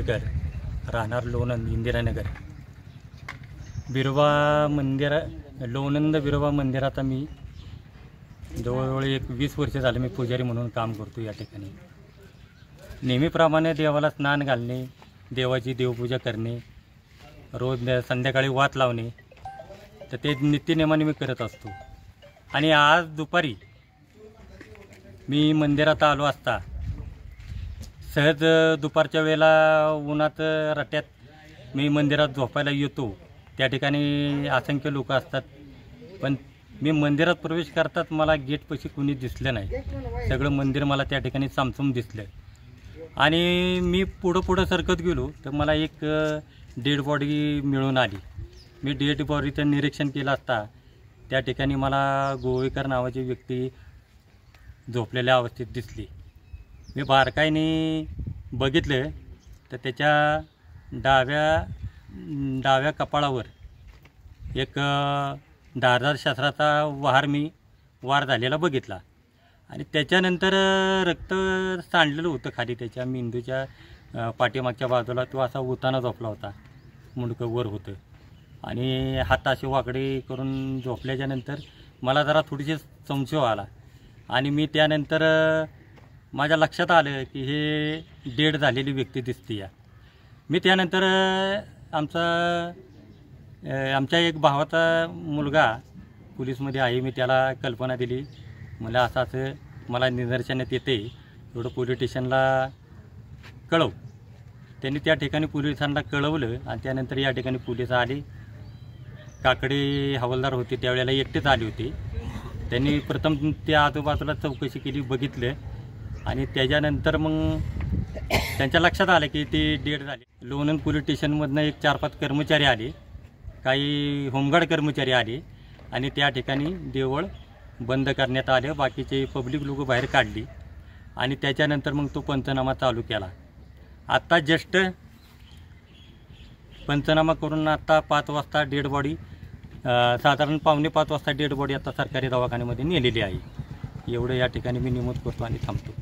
पुजेकर, राहणार लोणंद, इंदिरानगर. बिरोबा मंदिर, लोणंद बिरोबा मंदिरात मी जवळजवळ 20 वर्ष झाले मी पुजारी म्हणून काम करतो या ठिकाणी. नेहमीप्रमाणे देवाला स्नान घालणे, देवाची देवपूजा करणे, रोज संध्याकाळी वात लावणे, तर ते नित्यनेमाने मी करत असतो. आणि आज दुपारी मी मंदिरात आलो असता सहज दुपारच्या वेळेला उन्हात रट्यात मी मंदिरात झोपायला येतो. त्या ठिकाणी असंख्य लोक असतात, पण मी मंदिरात प्रवेश करतात मला गेटपाशी कुणी दिसलं नाही. सगळं मंदिर मला त्या ठिकाणी सामसूम दिसलं. आणि मी पुढं सरकत गेलो तर मला एक डेड बॉडी मिळून आली. मी डेड बॉडीचं निरीक्षण केलं असता त्या ठिकाणी मला गोवेकर नावाची व्यक्ती झोपलेल्या अवस्थेत दिसली. मी बारकाईने बघितलं तर त्याच्या डाव्या कपाळावर एक धारदार शस्त्राचा वार झालेला बघितला. आणि त्याच्यानंतर रक्त सांडलेलं होतं खाली त्याच्या मेंदूच्या पाठीमागच्या बाजूला. तो असा उताना झोपला होता, मुंडकं वर होतं आणि हात असे वाकडे करून झोपल्याच्यानंतर मला जरा थोडीशी संशय आला. आणि मी त्यानंतर माझ्या लक्षात आलं की हे डेड झालेली व्यक्ती दिसते या. मी त्यानंतर आमच्या एक भावाचा मुलगा पोलीसमध्ये आहे, मी त्याला कल्पना दिली. मला असं मला निदर्शनात येते, एवढं पोलीस स्टेशनला कळव. त्यांनी त्या ठिकाणी पोलिसांना कळवलं आणि त्यानंतर या ठिकाणी पोलीस आले. काकडे हवालदार होते त्यावेळेला एकटेच आले होते. त्यांनी प्रथम त्या आजूबाजूला चौकशी केली, बघितलं आणि त्याच्यानंतर मग त्यांच्या लक्षात आलं की ते डेड झाले. लोणंद पोलीस स्टेशनमधनं एक 4-5 कर्मचारी आले, काही होमगार्ड कर्मचारी आले आणि त्या ठिकाणी देवळ बंद करण्यात आलं. बाकीचे पब्लिक लोक बाहेर काढली आणि त्याच्यानंतर मग तो पंचनामा चालू केला. आत्ता जस्ट पंचनामा करून आत्ता 5 वाजता डेड बॉडी, साधारण 4:45 वाजता डेड बॉडी आता सरकारी दवाखान्यामध्ये नेलेली आहे. एवढं या ठिकाणी मी नमूद करतो आणि थांबतो.